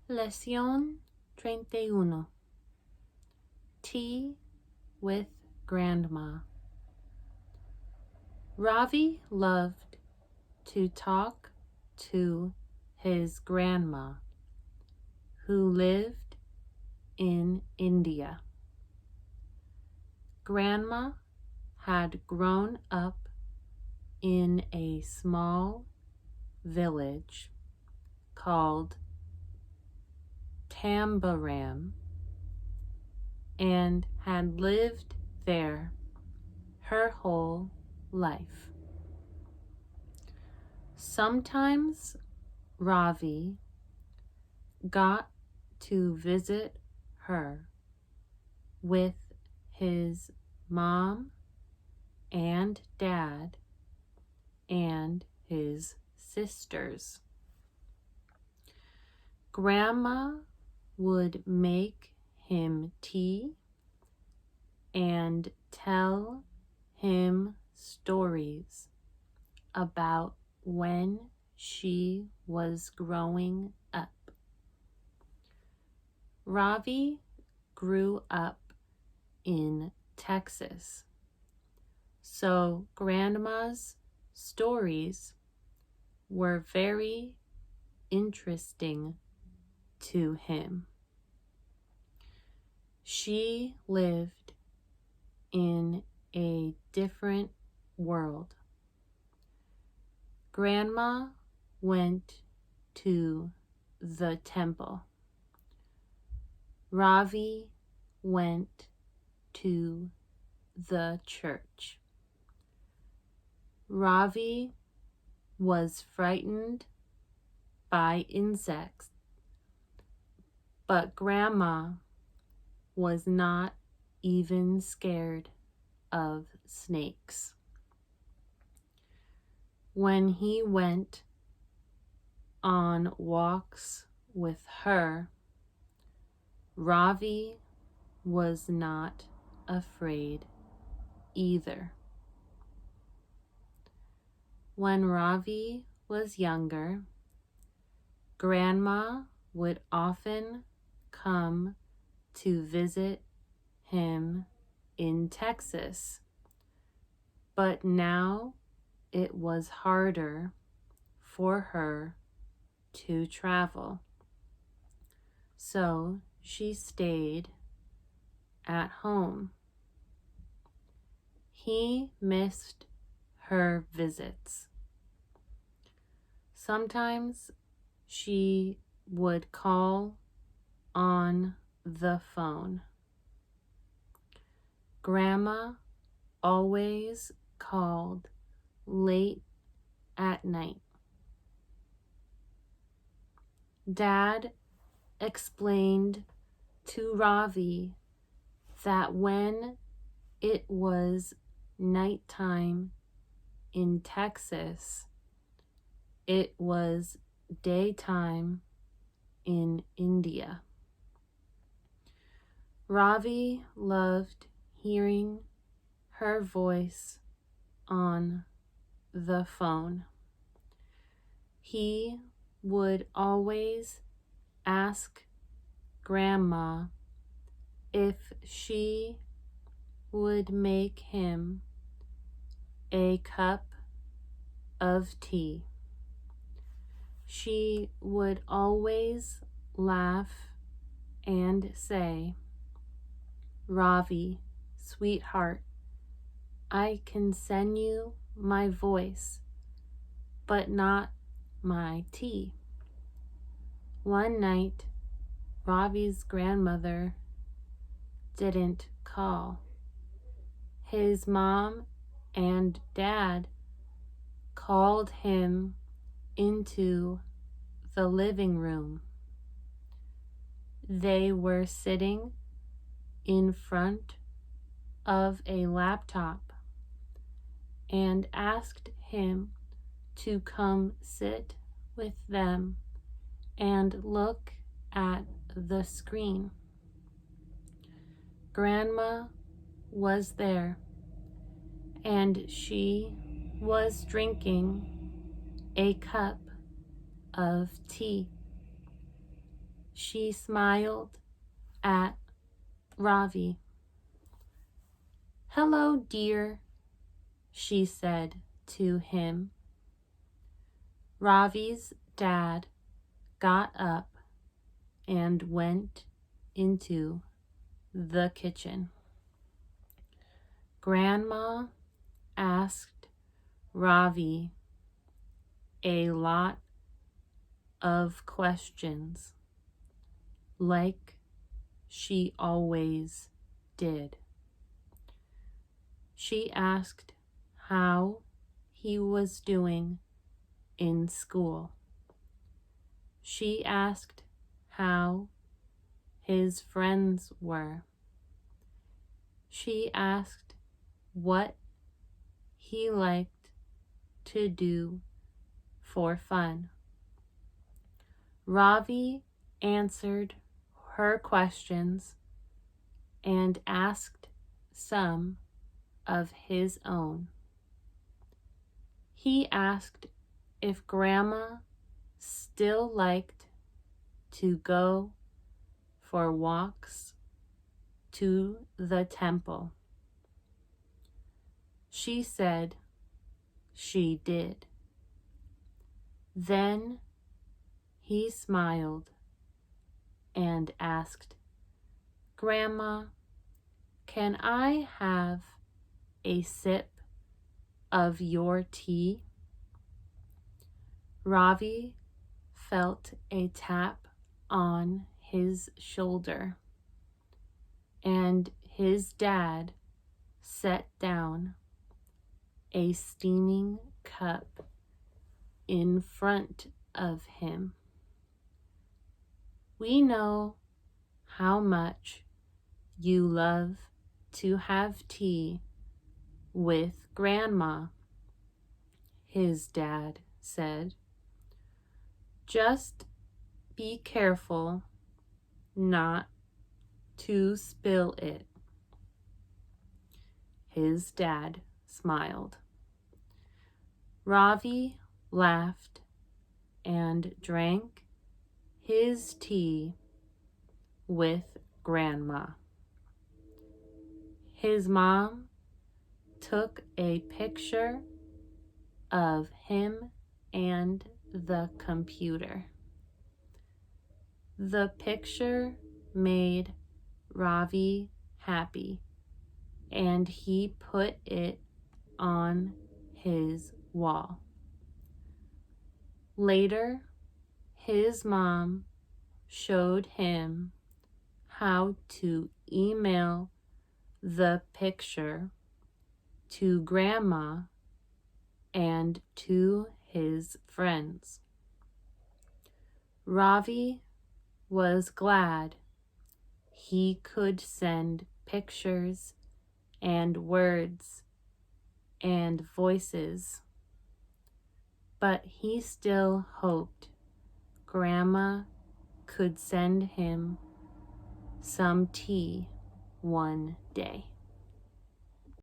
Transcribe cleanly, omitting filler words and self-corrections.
Leccíon 31. Tea with Grandma. Ravi loved to talk to his grandma, who lived in India. Grandma had grown up in a small village called Tambaram and had lived there her whole life. Sometimes Ravi got to visit her with his mom and dad and his sisters. Grandma would make him tea and tell him stories about when she was growing up. Ravi grew up in Texas, so Grandma's stories were very interesting to him. She lived in a different world. Grandma went to the temple. Ravi went to the church. Ravi was frightened by insects, but Grandma was not even scared of snakes. When he went on walks with her, Ravi was not afraid either. When Ravi was younger, Grandma would often come to visit him in Texas, but now it was harder for her to travel, so she stayed at home. He missed her visits. Sometimes she would call on the phone. Grandma always called late at night. Dad explained to Ravi that when it was nighttime in Texas, it was daytime in India. Ravi loved hearing her voice on the phone. He would always ask Grandma if she would make him a cup of tea. She would always laugh and say, "Ravi, sweetheart, I can send you my voice, but not my tea." One night, Ravi's grandmother didn't call. His mom and dad called him into the living room. They were sitting in front of a laptop and asked him to come sit with them and look at the screen. Grandma was there, and she was drinking a cup of tea. she smiled at Ravi. "Hello, dear," she said to him. Ravi's dad got up and went into the kitchen. Grandma asked Ravi a lot of questions, like she always did. She asked how he was doing in school. She asked how his friends were. She asked what he liked to do for fun. Ravi answered her questions and asked some of his own. He asked if Grandma still liked to go for walks to the temple. She said she did. Then he smiled and asked, "Grandma, can I have a sip of your tea?" Ravi felt a tap on his shoulder, and his dad set down a steaming cup in front of him. "We know how much you love to have tea with Grandma," his dad said. "Just be careful not to spill it." His dad smiled. Ravi laughed and drank his tea with Grandma. His mom took a picture of him and the computer. The picture made Ravi happy, and he put it on his wall. Later, his mom showed him how to email the picture to Grandma and to his friends. Ravi was glad he could send pictures and words and voices, but he still hoped Grandma could send him some tea one day.